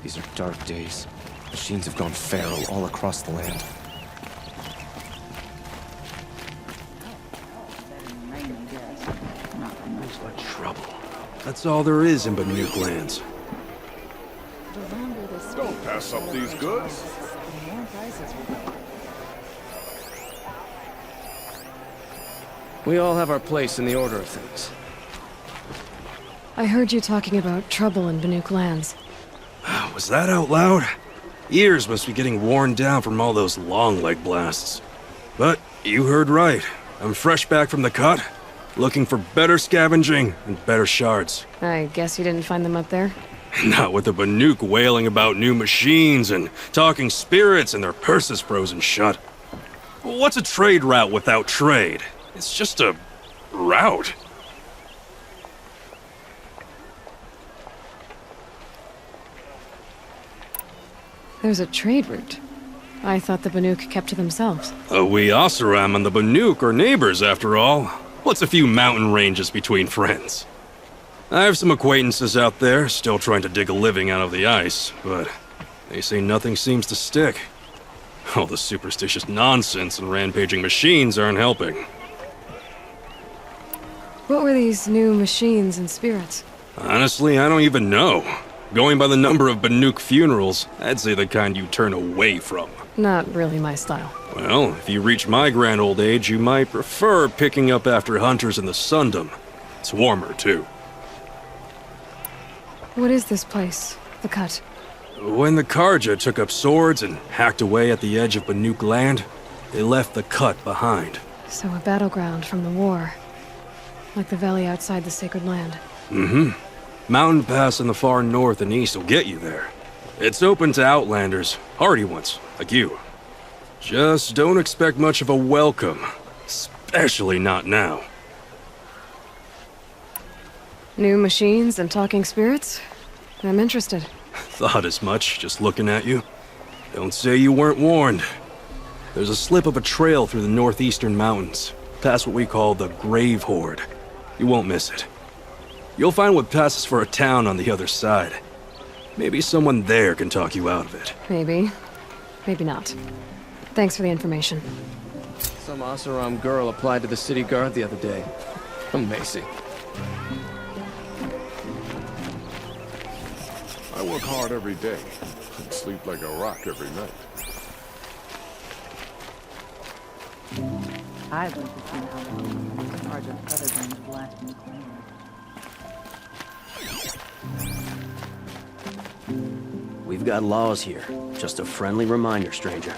These are dark days. Machines have gone feral all across the land. Looks like trouble. That's all there is in Banuk lands. Don't pass up these goods. We all have our place in the order of things. I heard you talking about trouble in Banuk lands. Was that out loud? Ears must be getting worn down from all those long leg blasts. But you heard right. I'm fresh back from the cut, looking for better scavenging and better shards. I guess you didn't find them up there? Not with the Banuk wailing about new machines and talking spirits and their purses frozen shut. What's a trade route without trade? It's just a route. There's a trade route. I thought the Banuk kept to themselves. We Oseram and the Banuk are neighbors, after all. What's a few mountain ranges between friends? I have some acquaintances out there, still trying to dig a living out of the ice, but they say nothing seems to stick. All the superstitious nonsense and rampaging machines aren't helping. What were these new machines and spirits? Honestly, I don't even know. Going by the number of Banuk funerals, I'd say the kind you turn away from. Not really my style. Well, if you reach my grand old age, you might prefer picking up after hunters in the Sundom. It's warmer, too. What is this place? The Cut? When the Karja took up swords and hacked away at the edge of Banuk land, they left the Cut behind. So a battleground from the war. Like the valley outside the Sacred Land. Mm-hmm. Mountain Pass in the far north and east will get you there. It's open to outlanders, hardy ones, like you. Just don't expect much of a welcome, especially not now. New machines and talking spirits? I'm interested. Thought as much, just looking at you. Don't say you weren't warned. There's a slip of a trail through the northeastern mountains, past what we call the Grave Horde. You won't miss it. You'll find what passes for a town on the other side. Maybe someone there can talk you out of it. Maybe. Maybe not. Thanks for the information. Some Oseram girl applied to the city guard the other day. Amazing. I work hard every day and sleep like a rock every night. I'd like to see how long the Sergeant other than the last new clan. We've got laws here. Just a friendly reminder, stranger.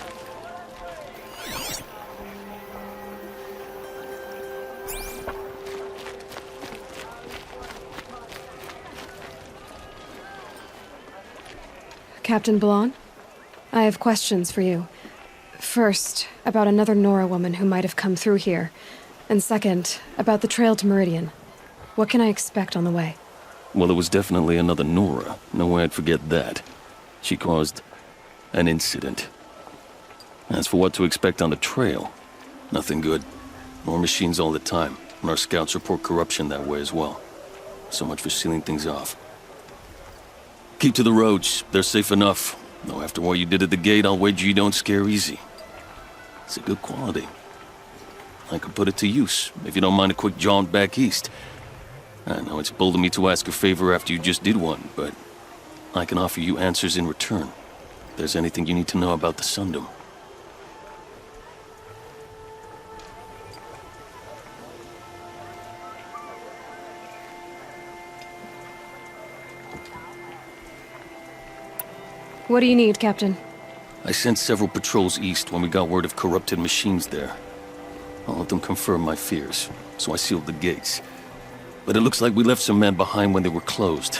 Captain Blanc? I have questions for you. First, about another Nora woman who might have come through here. And second, about the trail to Meridian. What can I expect on the way? Well, it was definitely another Nora. No way I'd forget that. She caused an incident. As for what to expect on the trail, nothing good. More machines all the time, and our scouts report corruption that way as well. So much for sealing things off. Keep to the roads, they're safe enough. Though after what you did at the gate, I'll wager you don't scare easy. It's a good quality. I could put it to use, if you don't mind a quick jaunt back east. I know it's bold of me to ask a favor after you just did one, but I can offer you answers in return. If there's anything you need to know about the Sundom. What do you need, Captain? I sent several patrols east when we got word of corrupted machines there. All of them confirmed my fears, so I sealed the gates. But it looks like we left some men behind when they were closed.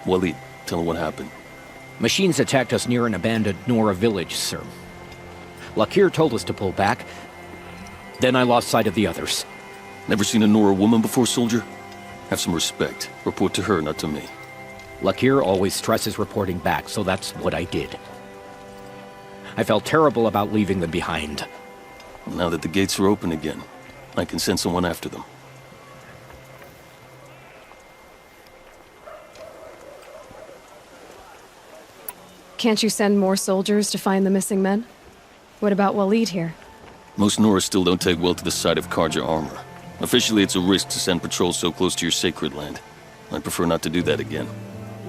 Waleed, tell them what happened. Machines attacked us near an abandoned Nora village, sir. Lakir told us to pull back. Then I lost sight of the others. Never seen a Nora woman before, soldier? Have some respect. Report to her, not to me. Lakir always stresses reporting back, so that's what I did. I felt terrible about leaving them behind. Now that the gates are open again, I can send someone after them. Can't you send more soldiers to find the missing men? What about Waleed here? Most Nora still don't take well to the sight of Karja armor. Officially, it's a risk to send patrols so close to your sacred land. I'd prefer not to do that again.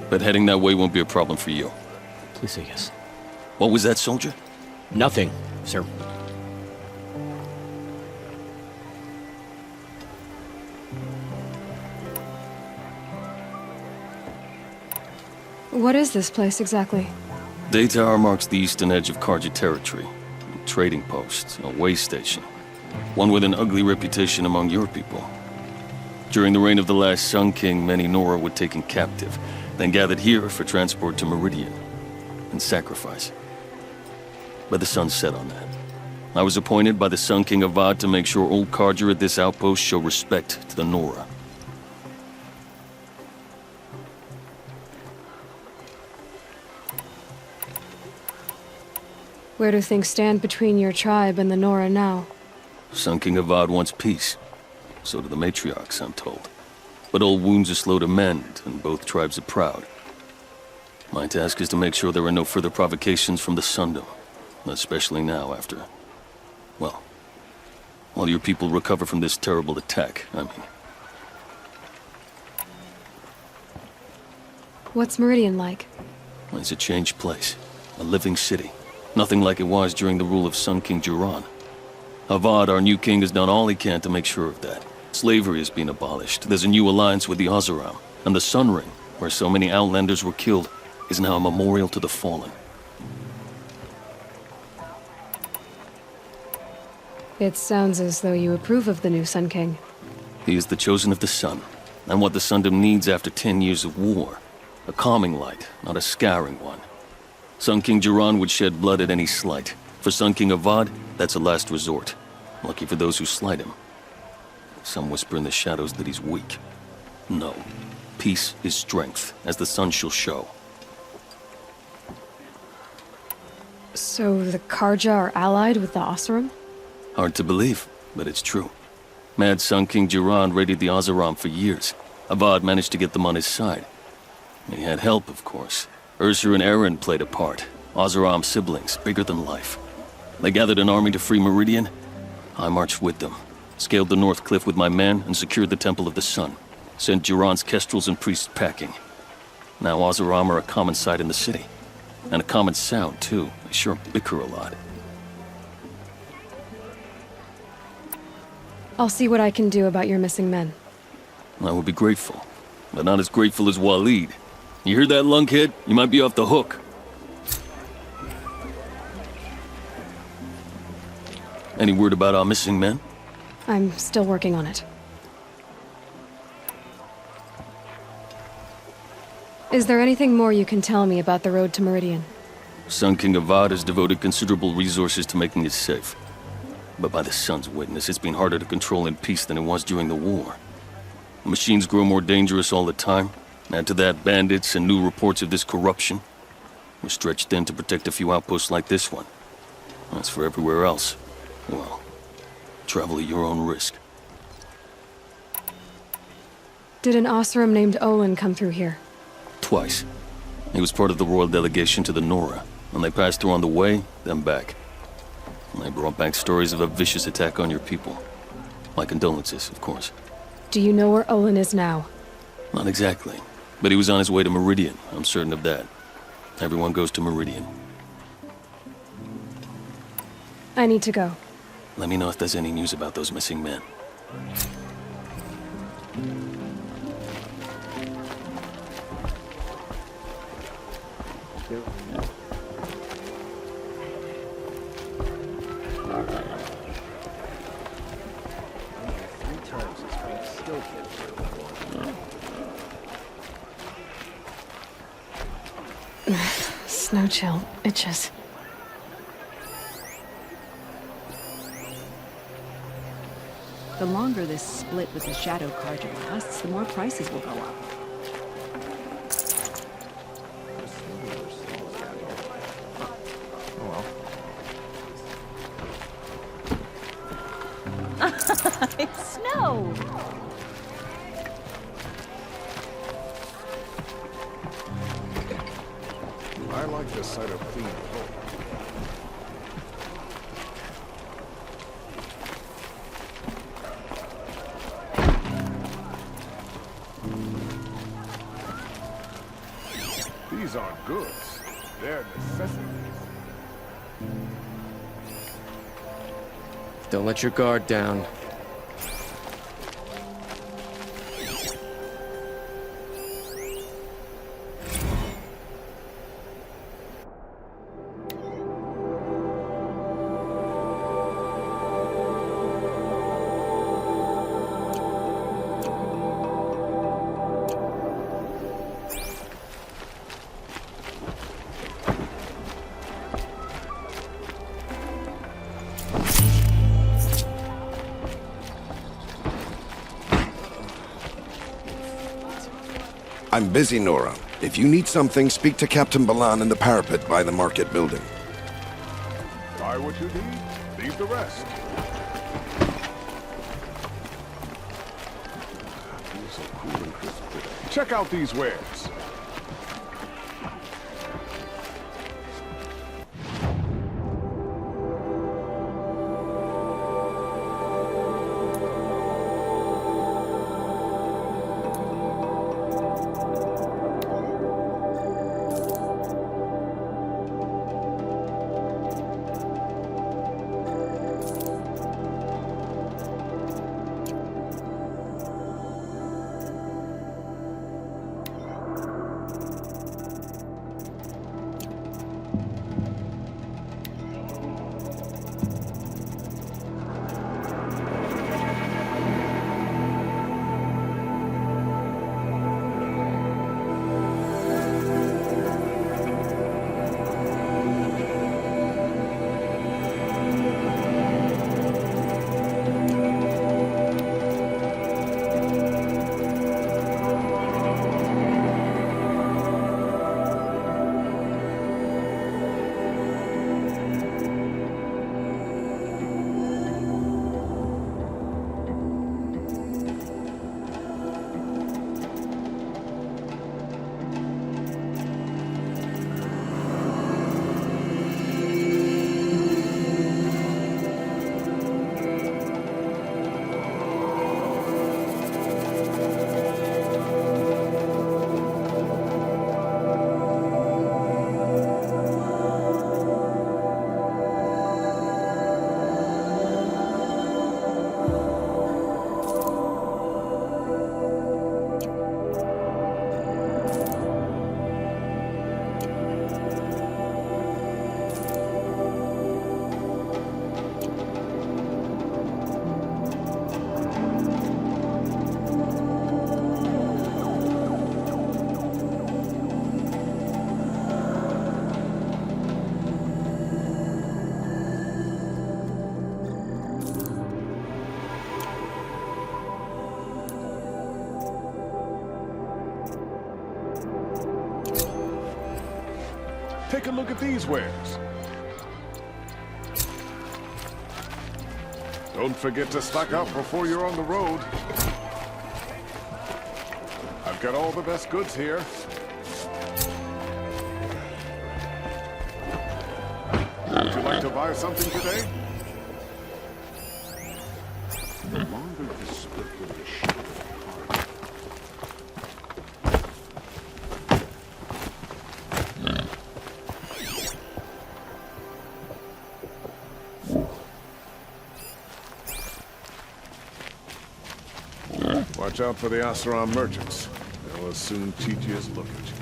But heading that way won't be a problem for you. Please say yes. What was that, soldier? Nothing, sir. What is this place exactly? Day Tower marks the eastern edge of Karja territory. A trading post, a way station. One with an ugly reputation among your people. During the reign of the last Sun King, many Nora were taken captive, then gathered here for transport to Meridian and sacrifice. But the sun set on that. I was appointed by the Sun King Avad to make sure old Karja at this outpost show respect to the Nora. Where do things stand between your tribe and the Nora now? Sun King Avad wants peace. So do the matriarchs, I'm told. But old wounds are slow to mend, and both tribes are proud. My task is to make sure there are no further provocations from the Sundom. Especially now after... well, while your people recover from this terrible attack, I mean. What's Meridian like? It's a changed place. A living city. Nothing like it was during the rule of Sun King Jiran. Avad, our new king, has done all he can to make sure of that. Slavery has been abolished. There's a new alliance with the Oseram. And the Sun Ring, where so many Outlanders were killed, is now a memorial to the fallen. It sounds as though you approve of the new Sun King. He is the chosen of the sun, and what the Sundom needs after 10 years of war. A calming light, not a scouring one. Sun King Jiran would shed blood at any slight. For Sun King Avad, that's a last resort. Lucky for those who slight him. Some whisper in the shadows that he's weak. No. Peace is strength, as the sun shall show. So the Karja are allied with the Oseram? Hard to believe, but it's true. Mad Sun King Jiran raided the Oseram for years. Avad managed to get them on his side. He had help, of course. Ursur and Eren played a part. Oseram siblings, bigger than life. They gathered an army to free Meridian. I marched with them. Scaled the North Cliff with my men and secured the Temple of the Sun. Sent Jiran's kestrels and priests packing. Now Oseram are a common sight in the city. And a common sound, too. They sure bicker a lot. I'll see what I can do about your missing men. I would be grateful. But not as grateful as Waleed. You hear that, lunkhead? You might be off the hook. Any word about our missing men? I'm still working on it. Is there anything more you can tell me about the road to Meridian? Sun King Avad has devoted considerable resources to making it safe. But by the sun's witness, it's been harder to control in peace than it was during the war. The machines grow more dangerous all the time. Add to that bandits and new reports of this corruption. We're stretched thin to protect a few outposts like this one. As for everywhere else, well, travel at your own risk. Did an Oseram named Olin come through here? Twice. He was part of the royal delegation to the Nora, and they passed through on the way, then back. And they brought back stories of a vicious attack on your people. My condolences, of course. Do you know where Olin is now? Not exactly, but he was on his way to Meridian, I'm certain of that. Everyone goes to Meridian. I need to go. Let me know if there's any news about those missing men. Snow chill itches. The longer this split with the Shadow Karja lasts, the more prices will go up. It's snow! I like the sight of clean clothes. These aren't goods. They're necessities. Don't let your guard down. I'm busy, Nora. If you need something, speak to Captain Balan in the parapet by the market building. Buy what you need, leave the rest. Feels so cool and crisp today. Check out these wares. Take a look at these wares. Don't forget to stock up before you're on the road. I've got all the best goods here. Would you like to buy something today? The longer the split with the ship, watch out for the Asaram merchants. They'll as soon cheat you as look at you.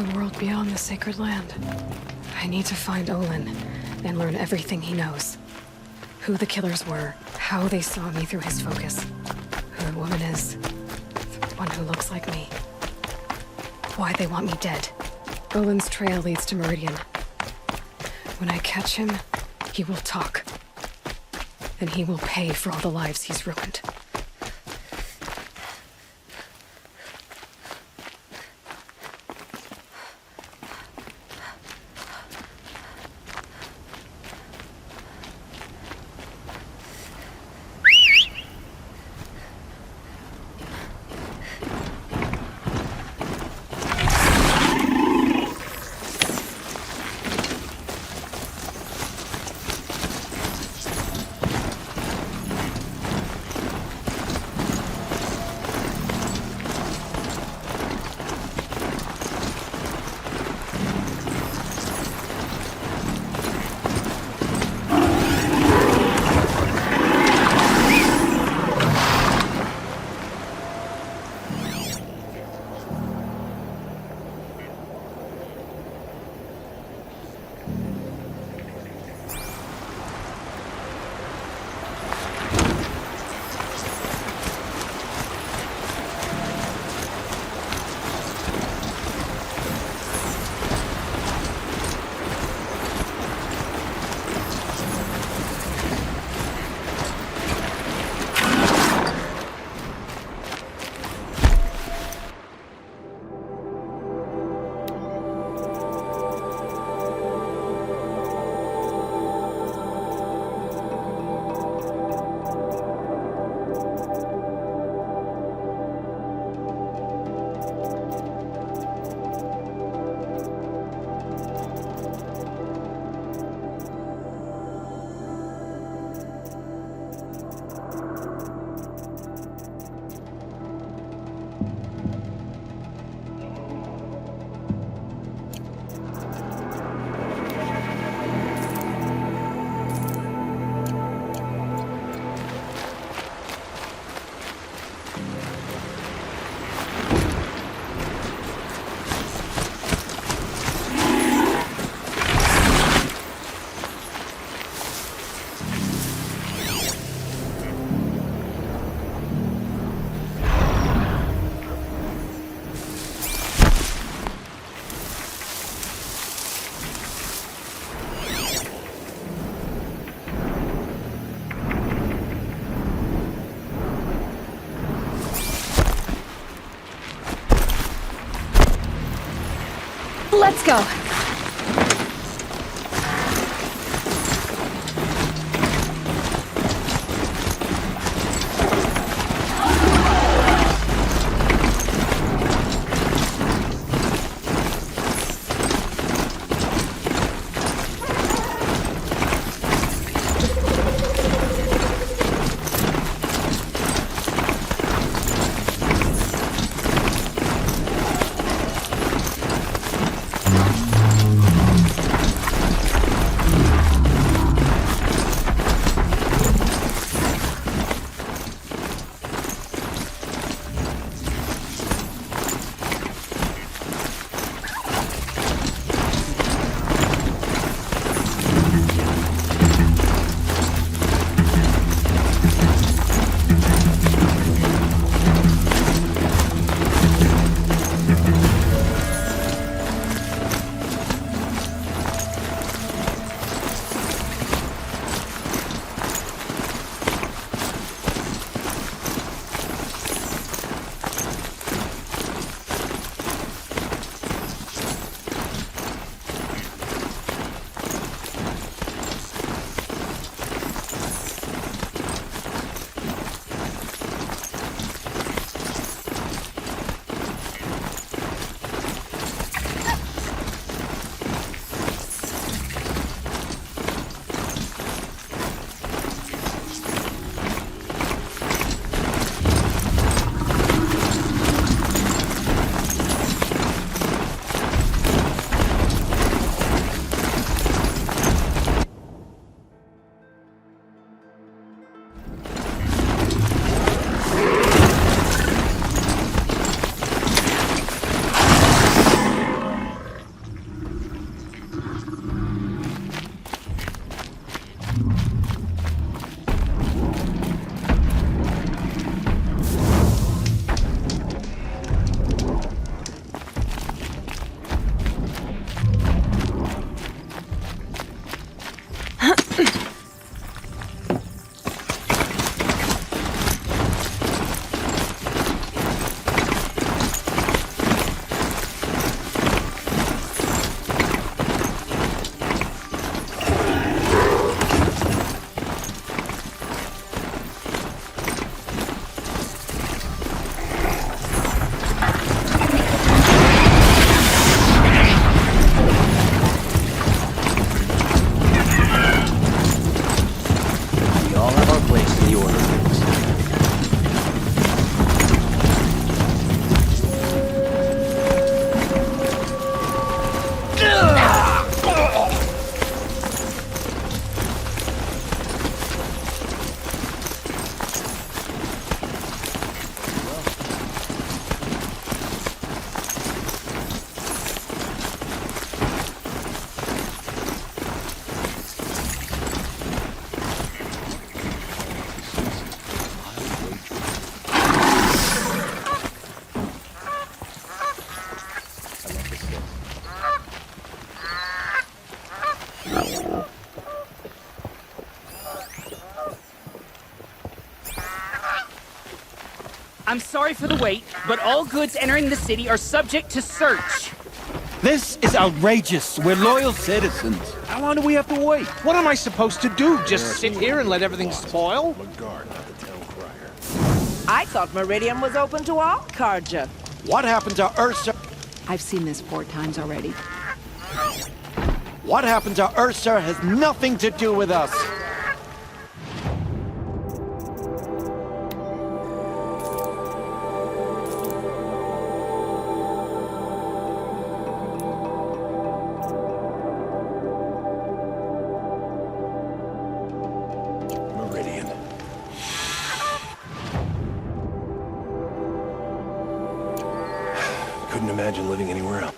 the world beyond the sacred land. I need to find Olin and learn everything he knows. Who the killers were, how they saw me through his focus, who the woman is, the one who looks like me. Why they want me dead. Olin's trail leads to Meridian. When I catch him, he will talk. And he will pay for all the lives he's ruined. Let's go. I'm sorry for the wait, but all goods entering the city are subject to search. This is outrageous. We're loyal citizens. How long do we have to wait? What am I supposed to do? Just sit here and let everything spoil? I thought Meridian was open to all Carja. What happened to Ursa? I've seen this 4 times already. What happened to Ursa has nothing to do with us. Couldn't imagine living anywhere else.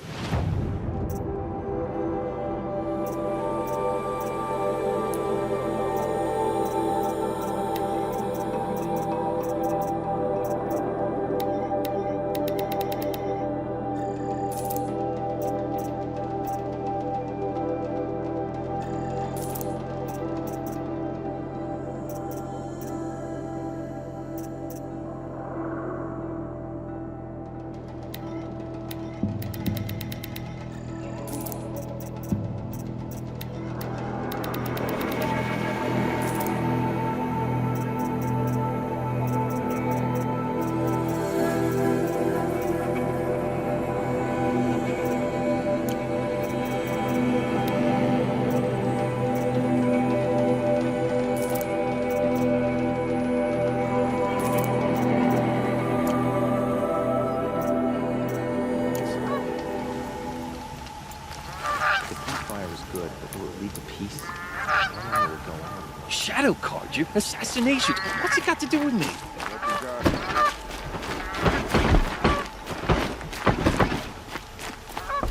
Shadow card you? Assassination? What's it got to do with me?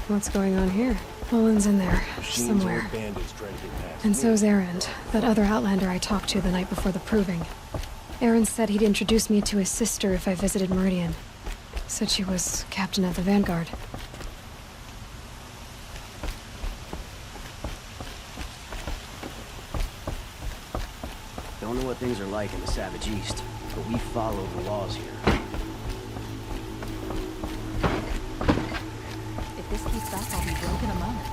What's going on here? Olin's in there, somewhere. And so's Erend, that other Outlander I talked to the night before the proving. Erend said he'd introduce me to his sister if I visited Meridian. Said she was captain of the Vanguard. Don't know what things are like in the Savage East, but we follow the laws here. If this keeps up, I'll be broke in a moment.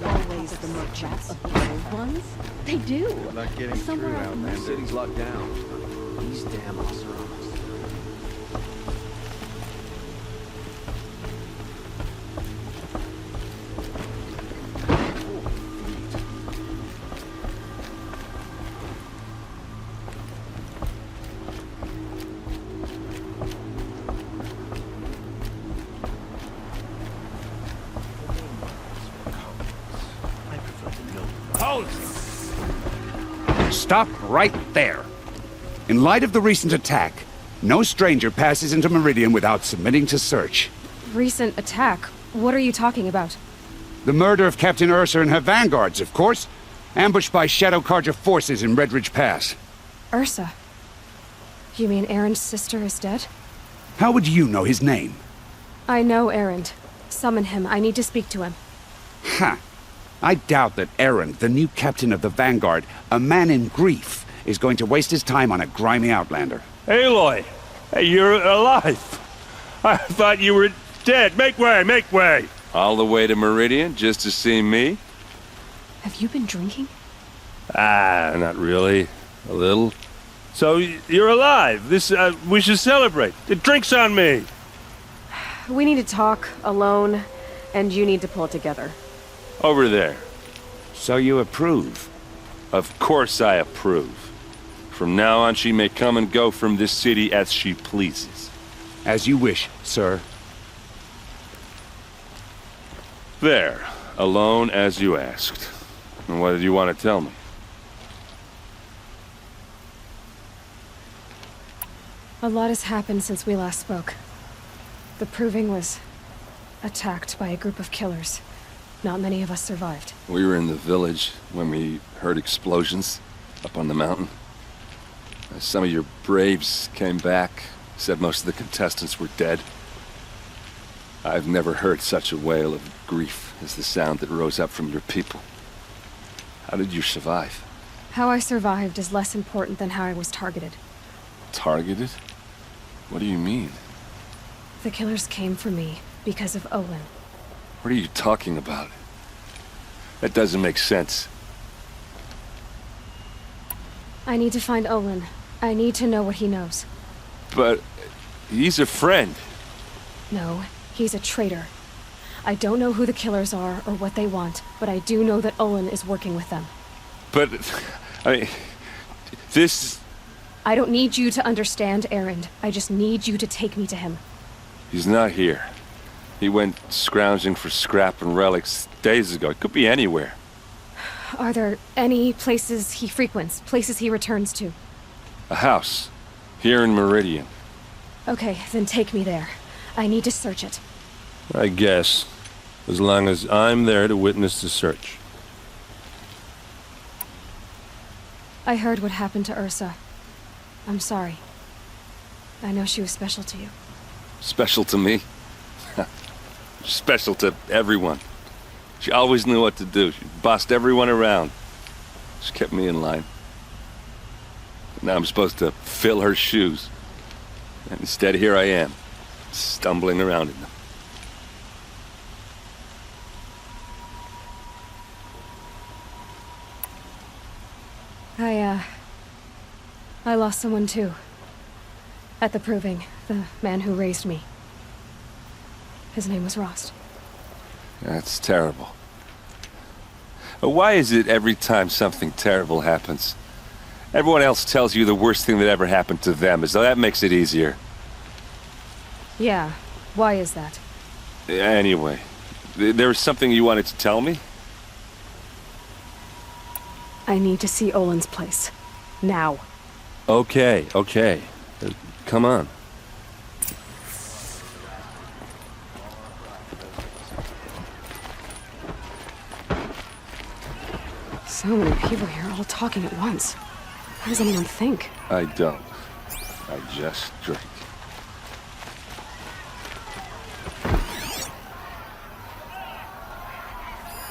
Always the merchants of the old ones. They do. We're not getting through, Outlander. The city's locked down. These damn Osirons. Stop right there. In light of the recent attack, no stranger passes into Meridian without submitting to search. Recent attack? What are you talking about? The murder of Captain Ursa and her vanguards, of course. Ambushed by Shadow Carja forces in Redridge Pass. Ursa? You mean Erend's sister is dead? How would you know his name? I know Erend. Summon him. I need to speak to him. Ha! I doubt that Erend, the new captain of the Vanguard, a man in grief, is going to waste his time on a grimy Outlander. Aloy! Hey, you're alive! I thought you were dead. Make way, make way! All the way to Meridian just to see me? Have you been drinking? Ah, not really. A little. So, you're alive. This, we should celebrate. The drink's on me! We need to talk, alone, and you need to pull it together. Over there. So you approve? Of course I approve. From now on, she may come and go from this city as she pleases. As you wish, sir. There. Alone as you asked. And what did you want to tell me? A lot has happened since we last spoke. The Proving was attacked by a group of killers. Not many of us survived. We were in the village when we heard explosions up on the mountain. Some of your braves came back, said most of the contestants were dead. I've never heard such a wail of grief as the sound that rose up from your people. How did you survive? How I survived is less important than how I was targeted. Targeted? What do you mean? The killers came for me because of Olin. What are you talking about? That doesn't make sense. I need to find Olin. I need to know what he knows. But he's a friend. No, he's a traitor. I don't know who the killers are or what they want, but I do know that Olin is working with them. But, I mean, this... I don't need you to understand, Erend. I just need you to take me to him. He's not here. He went scrounging for scrap and relics days ago. It could be anywhere. Are there any places he frequents, places he returns to? A house. Here in Meridian. Okay, then take me there. I need to search it. I guess. As long as I'm there to witness the search. I heard what happened to Ursa. I'm sorry. I know she was special to you. Special to me? Special to everyone. She always knew what to do. She bossed everyone around. She kept me in line. Now I'm supposed to fill her shoes. And instead, here I am, stumbling around in them. I lost someone too. At the proving, the man who raised me. His name was Rost. That's terrible. Why is it every time something terrible happens, everyone else tells you the worst thing that ever happened to them, as though that makes it easier? Yeah, why is that? Anyway, there was something you wanted to tell me? I need to see Olin's place. Now. Okay. Come on. So many people here all talking at once. How does anyone think? I don't. I just drink.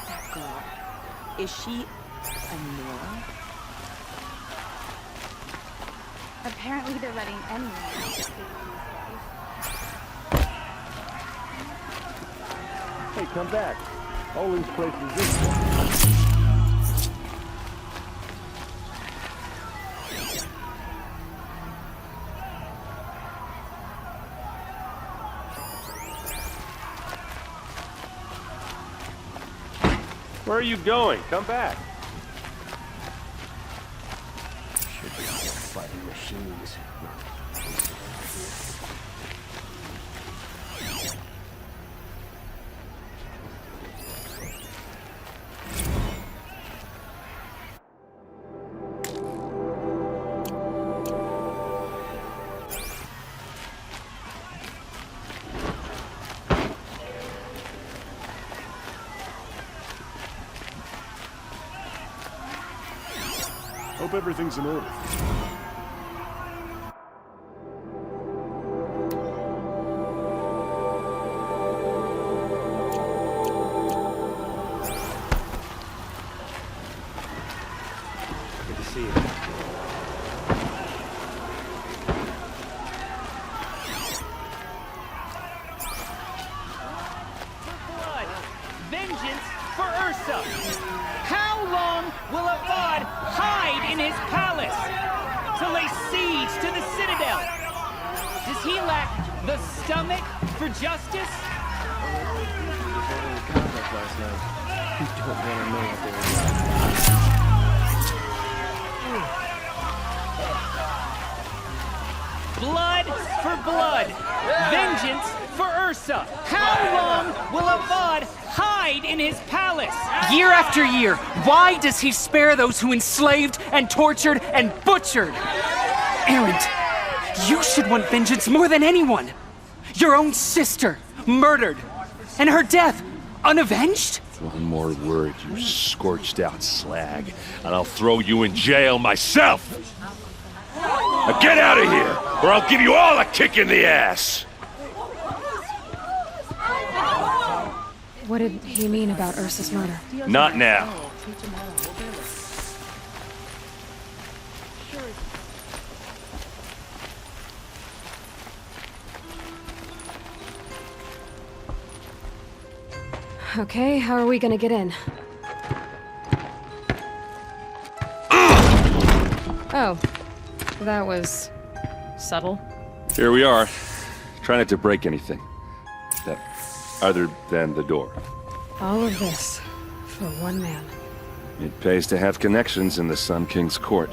That girl. Is she a Nora? Apparently they're letting anyone Hey, come back. Olin's place is this way. Where are you going? Come back. Should be on the fighting machines. Hope everything's in order. Good to see you. Blood. Vengeance for Ursa. How long will Avad hide in his palace to lay siege to the citadel? Does he lack the stomach for justice? Blood for blood. Vengeance for Ursa. How long will Avad hide in his palace? Year after year, why does he spare those who enslaved and tortured and butchered? Erend, you should want vengeance more than anyone. Your own sister, murdered, and her death, unavenged? One more word, you scorched out slag, and I'll throw you in jail myself! Now get out of here, or I'll give you all a kick in the ass! What did he mean about Ursa's murder? Not now. Okay, how are we gonna get in? Oh, that was subtle. Here we are. Try not to break anything. Other than the door. All of this for one man. It pays to have connections in the Sun King's court.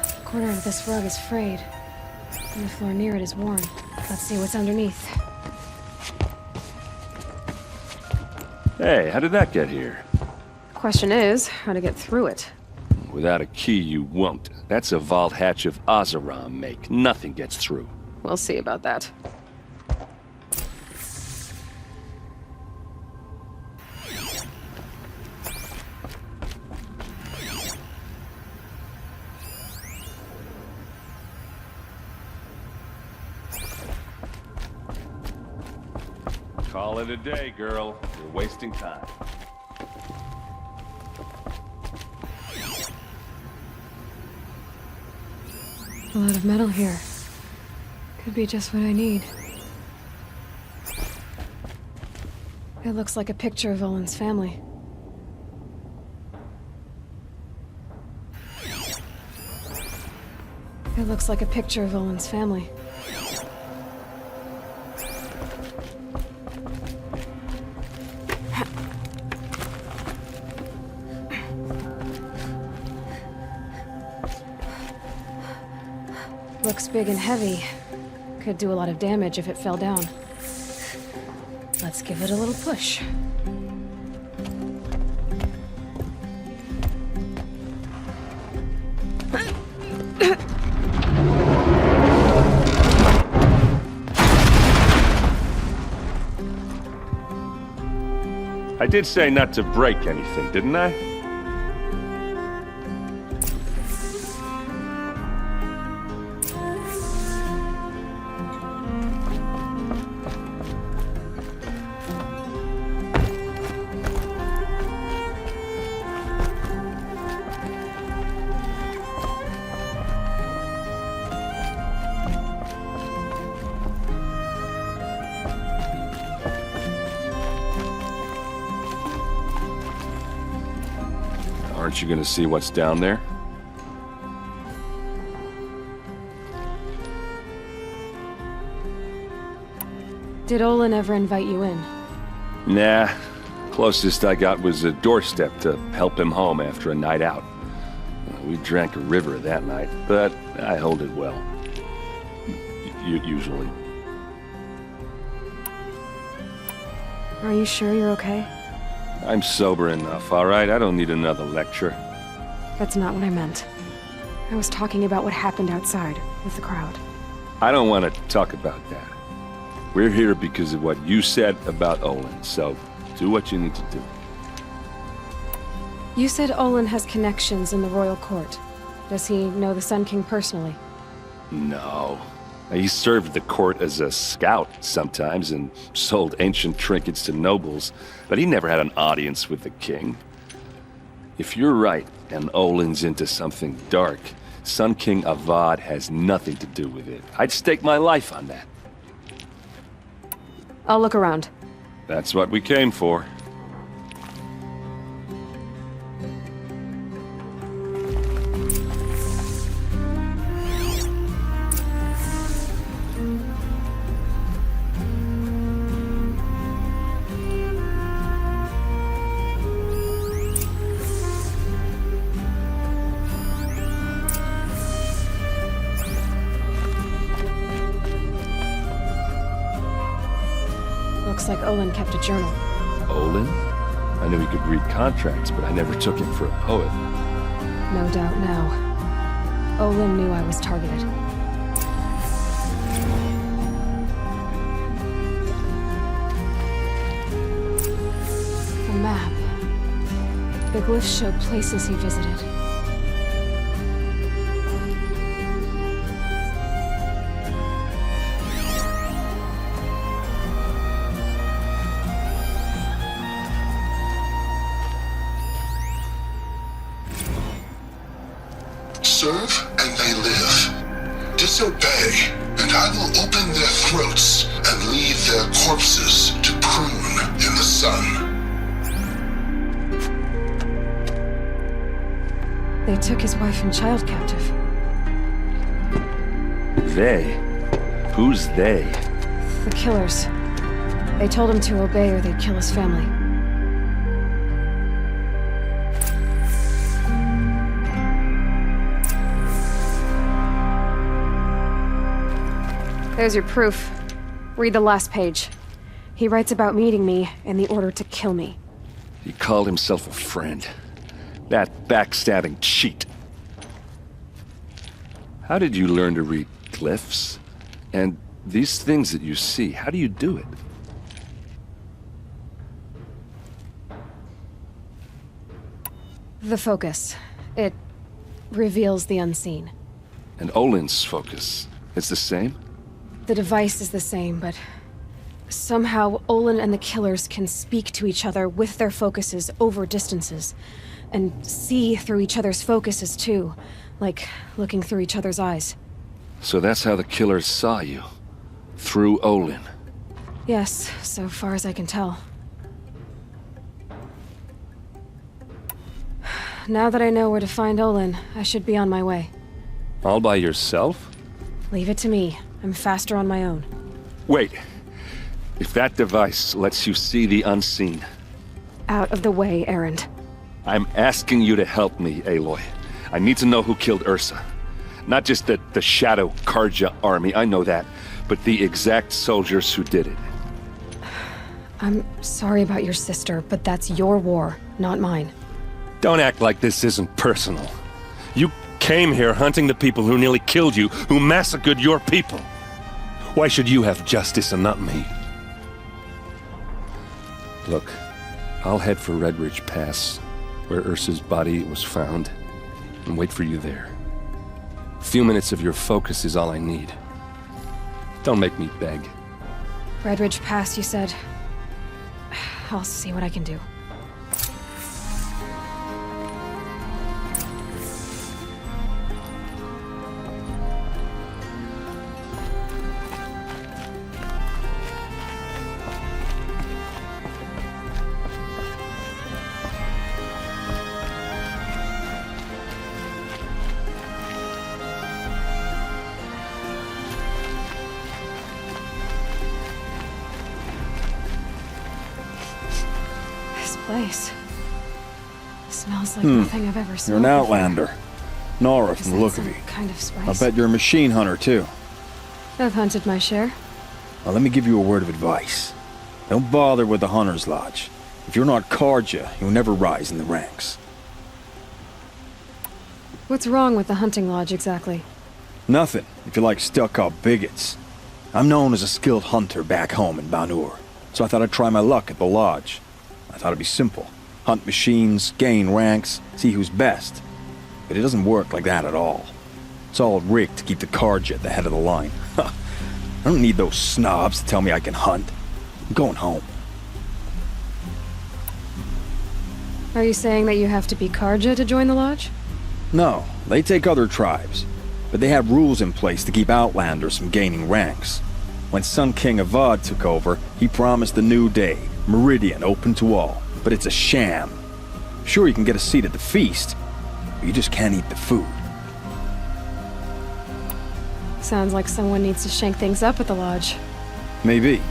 A corner of this rug is frayed, and the floor near it is worn. Let's see what's underneath. Hey, how did that get here? Question is, how to get through it. Without a key, you won't. That's a vault hatch of Oseram make. Nothing gets through. We'll see about that. Call it a day, girl. You're wasting time. A lot of metal here. Could be just what I need. It looks like a picture of Olin's family. It looks like a picture of Olin's family. Looks big and heavy. Could do a lot of damage if it fell down. Let's give it a little push. I did say not to break anything, didn't I? Aren't you gonna see what's down there? Did Olin ever invite you in? Nah. Closest I got was a doorstep to help him home after a night out. We drank a river that night, but I hold it well. Usually. Are you sure you're okay? I'm sober enough, all right? I don't need another lecture. That's not what I meant. I was talking about what happened outside with the crowd. I don't want to talk about that. We're here because of what you said about Olin, so do what you need to do. You said Olin has connections in the royal court. Does he know the Sun King personally? No. He served the court as a scout sometimes and sold ancient trinkets to nobles, but he never had an audience with the king. If you're right, and Olin's into something dark, Sun King Avad has nothing to do with it. I'd stake my life on that. I'll look around. That's what we came for. Looks like Olin kept a journal. Olin? I knew he could read contracts, but I never took him for a poet. No doubt now. Olin knew I was targeted. A map. The glyphs show places he visited. Serve and they live. Disobey and I will open their throats and leave their corpses to prune in the sun. They took his wife and child captive. They? Who's they? The killers. They told him to obey or they'd kill his family. There's your proof. Read the last page. He writes about meeting me and the order to kill me. He called himself a friend. That backstabbing cheat. How did you learn to read glyphs? And these things that you see, how do you do it? The focus. It reveals the unseen. And Olin's focus, it's the same? The device is the same, but somehow Olin and the killers can speak to each other with their focuses over distances. And see through each other's focuses, too. Like looking through each other's eyes. So that's how the killers saw you? Through Olin? Yes, so far as I can tell. Now that I know where to find Olin, I should be on my way. All by yourself? Leave it to me. I'm faster on my own. Wait. If that device lets you see the unseen... Out of the way, Erend. I'm asking you to help me, Aloy. I need to know who killed Ursa. Not just the Shadow Karja army, I know that, but the exact soldiers who did it. I'm sorry about your sister, but that's your war, not mine. Don't act like this isn't personal. You came here hunting the people who nearly killed you, who massacred your people. Why should you have justice and not me? Look, I'll head for Red Ridge Pass, where Ursa's body was found, and wait for you there. A few minutes of your focus is all I need. Don't make me beg. Red Ridge Pass, you said? I'll see what I can do. Place. Smells like nothing I've ever You're smelled an before. Outlander. Nora Is from the that look of some you. kind of spice? I bet you're a machine hunter, too. I've hunted my share. Well, let me give you a word of advice. Don't bother with the Hunter's Lodge. If you're not Karja, you'll never rise in the ranks. What's wrong with the hunting lodge, exactly? Nothing, if you like stuck-up bigots. I'm known as a skilled hunter back home in Banur, so I thought I'd try my luck at the lodge. I thought it'd be simple. Hunt machines, gain ranks, see who's best. But it doesn't work like that at all. It's all rigged to keep the Karja at the head of the line. I don't need those snobs to tell me I can hunt. I'm going home. Are you saying that you have to be Karja to join the lodge? No, they take other tribes. But they have rules in place to keep Outlanders from gaining ranks. When Sun King Avad took over, he promised a new day, Meridian open to all. But it's a sham. Sure, you can get a seat at the feast, but you just can't eat the food. Sounds like someone needs to shank things up at the lodge. Maybe,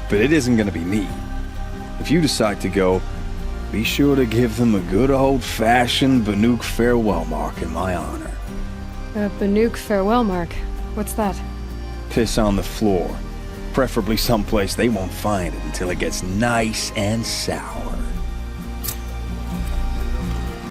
but it isn't gonna be me. If you decide to go, be sure to give them a good old-fashioned Banuk farewell mark in my honor. A Banuk farewell mark. What's that? Piss on the floor. Preferably someplace they won't find it until it gets nice and sour.